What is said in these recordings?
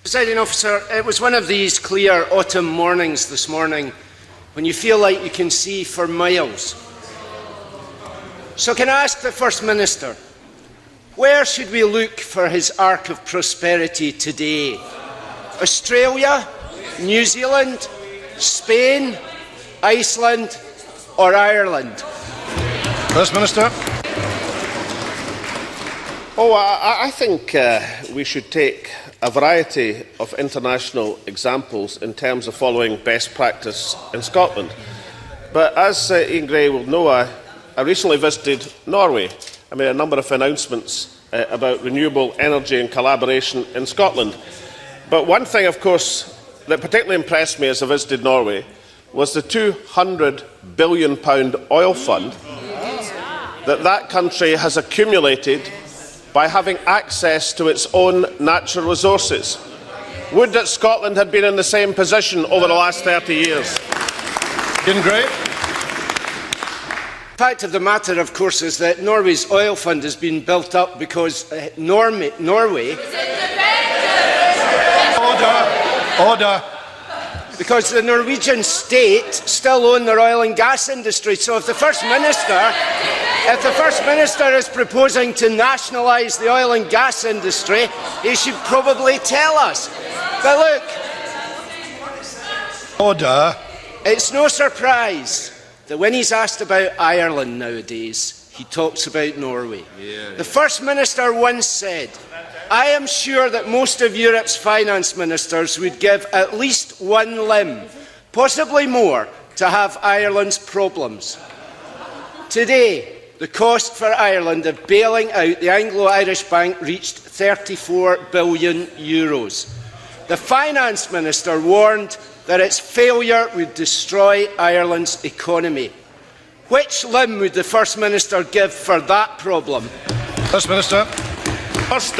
Presiding Officer, it was one of these clear autumn mornings this morning when you feel like you can see for miles. So can I ask the First Minister, where should we look for his arc of prosperity today? Australia, New Zealand, Spain, Iceland or Ireland? First Minister. I think we should take a variety of international examples in terms of following best practice in Scotland. But as Ian Gray will know, I recently visited Norway. I made a number of announcements about renewable energy and collaboration in Scotland. But one thing, of course, that particularly impressed me as I visited Norway was the £200 billion oil fund that country has accumulated by having access to its own natural resources. Would that Scotland had been in the same position over the last 30 years. Ian Gray. The fact of the matter, of course, is that Norway's oil fund has been built up because Norway... Order. Because the Norwegian state still own their oil and gas industry. So if the First Minister is proposing to nationalise the oil and gas industry, he should probably tell us. But look, Order. It's no surprise that when he's asked about Ireland nowadays, he talks about Norway. The First Minister once said, "I am sure that most of Europe's finance ministers would give at least one limb, possibly more, to have Ireland's problems." Today, the cost for Ireland of bailing out the Anglo-Irish Bank reached €34 billion. The Finance Minister warned that its failure would destroy Ireland's economy. Which limb would the First Minister give for that problem? First Minister. First,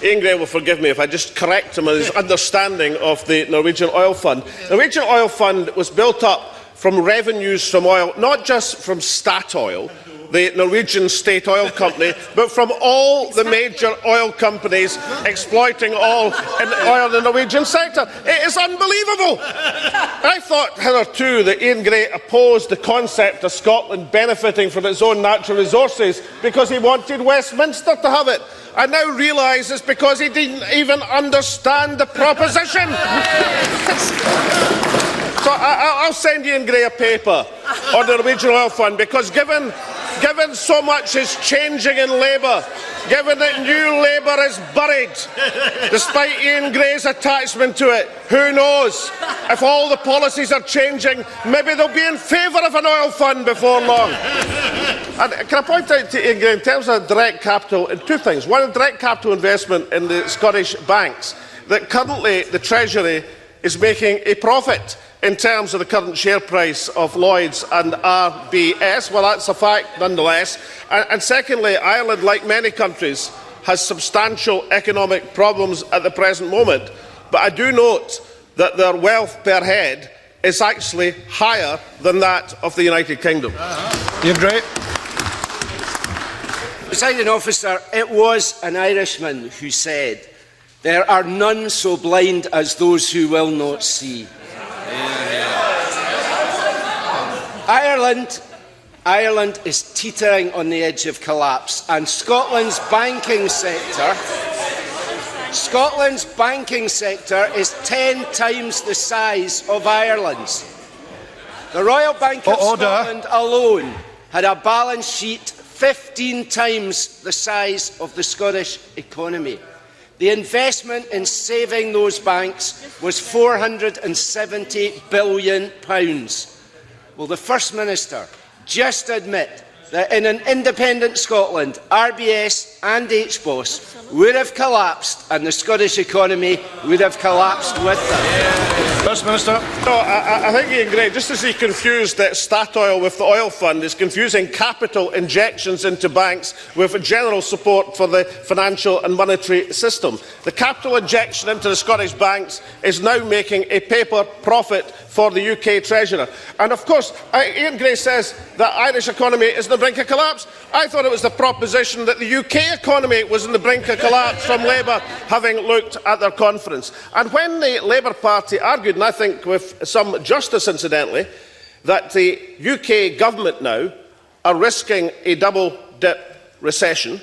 Ian Gray will forgive me if I just correct him on his understanding of the Norwegian Oil Fund. The Norwegian Oil Fund was built up from revenues from oil, not just from Statoil, the Norwegian state oil company, but from all the major oil companies exploiting oil in the Norwegian sector. It is unbelievable. I thought hitherto that Ian Gray opposed the concept of Scotland benefiting from its own natural resources because he wanted Westminster to have it. I now realise it's because he didn't even understand the proposition. So I'll send Ian Gray a paper on the Norwegian Oil Fund, because given so much is changing in Labour, given that new Labour is buried, despite Ian Gray's attachment to it, who knows? If all the policies are changing, maybe they'll be in favour of an oil fund before long. And can I point out to Ian Gray, in terms of direct capital, two things. One, direct capital investment in the Scottish banks, that currently the Treasury is making a profit in terms of the current share price of Lloyds and RBS. Well, that's a fact nonetheless. And secondly, Ireland, like many countries, has substantial economic problems at the present moment. But I do note that their wealth per head is actually higher than that of the United Kingdom. Ian Gray. Presiding Officer, it was an Irishman who said, "There are none so blind as those who will not see." Ireland is teetering on the edge of collapse, and Scotland's banking sector is 10 times the size of Ireland's. The Royal Bank of Scotland alone had a balance sheet 15 times the size of the Scottish economy. The investment in saving those banks was £470 billion. Will the First Minister just admit that in an independent Scotland, RBS and HBOS would have collapsed and the Scottish economy would have collapsed with them? First Minister. No, I think Ian Gray, just as he confused Statoil with the oil fund, is confusing capital injections into banks with general support for the financial and monetary system. The capital injection into the Scottish banks is now making a paper profit for the UK Treasurer. And of course, Ian Gray says that the Irish economy is on the brink of collapse. I thought it was the proposition that the UK UK economy was on the brink of collapse from Labour having looked at their conference. And when the Labour Party argued, and I think with some justice incidentally, that the UK government now are risking a double-dip recession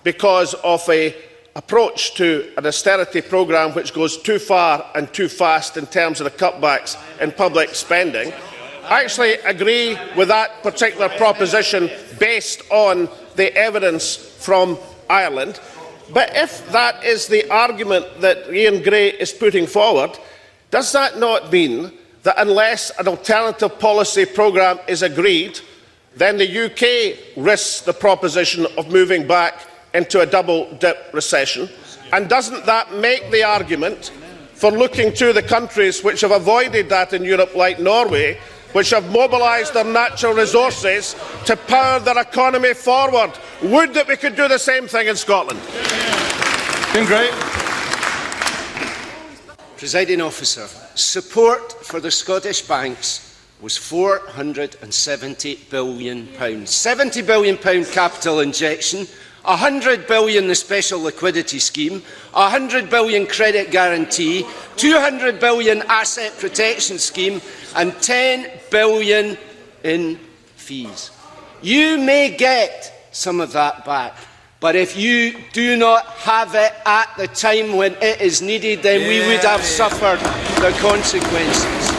because of an approach to an austerity programme which goes too far and too fast in terms of the cutbacks in public spending, I actually agree with that particular proposition based on the evidence from Ireland. But if that is the argument that Ian Gray is putting forward, does that not mean that unless an alternative policy programme is agreed, then the UK risks the proposition of moving back into a double-dip recession? And doesn't that make the argument for looking to the countries which have avoided that in Europe, like Norway, which have mobilised their natural resources to power their economy forward? Would that we could do the same thing in Scotland? Ian Gray. Presiding officer, support for the Scottish banks was £470 billion. £70 billion capital injection, £100 billion the special liquidity scheme, £100 billion credit guarantee, £200 billion asset protection scheme and £10 billion in fees. You may get some of that back, but if you do not have it at the time when it is needed, then we would have suffered the consequences.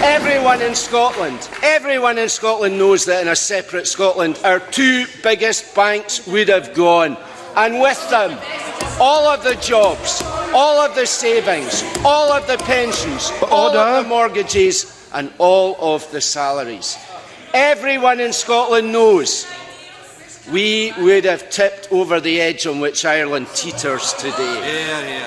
Everyone in Scotland knows that in a separate Scotland, our two biggest banks would have gone. And with them, all of the jobs, all of the savings, all of the pensions, all of the mortgages and all of the salaries. Everyone in Scotland knows we would have tipped over the edge on which Ireland teeters today.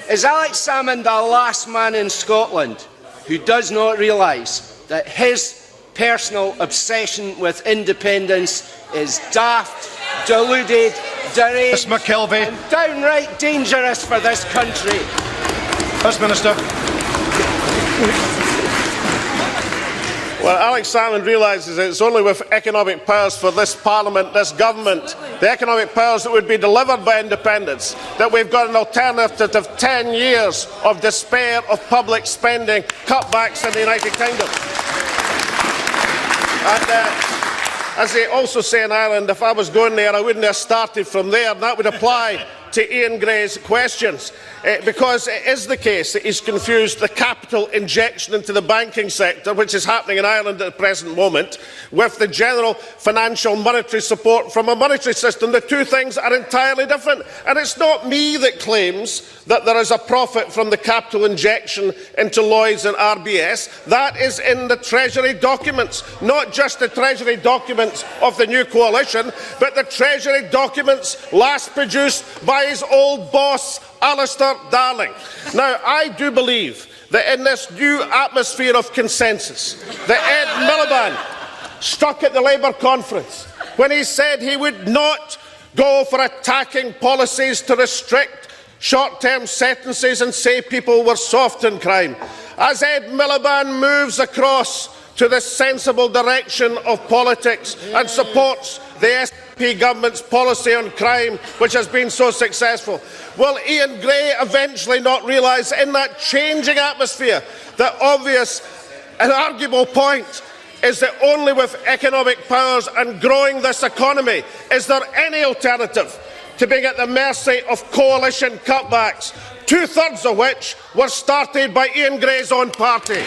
Is Alex Salmond the last man in Scotland who does not realise that his personal obsession with independence is daft, deluded, deranged and downright dangerous for this country? First Minister. Well, Alex Salmond realises that it's only with economic powers for this Parliament, this government, the economic powers that would be delivered by independence, that we've got an alternative to 10 years of despair of public spending cutbacks in the United Kingdom. And as they also say in Ireland, if I was going there, I wouldn't have started from there, and that would apply to Ian Gray's questions, because it is the case that he's confused the capital injection into the banking sector, which is happening in Ireland at the present moment, with the general financial monetary support from a monetary system. The two things are entirely different. And it's not me that claims that there is a profit from the capital injection into Lloyds and RBS. That is in the Treasury documents, not just the Treasury documents of the new coalition, but the Treasury documents last produced by his old boss, Alistair Darling. Now, I do believe that in this new atmosphere of consensus that Ed Miliband struck at the Labour conference when he said he would not go for attacking policies to restrict short-term sentences and say people were soft in crime. As Ed Miliband moves across to the sensible direction of politics and supports the SNP government's policy on crime, which has been so successful, will Ian Gray eventually not realise in that changing atmosphere the obvious and arguable point is that only with economic powers and growing this economy is there any alternative to being at the mercy of coalition cutbacks, two-thirds of which were started by Ian Gray's own party?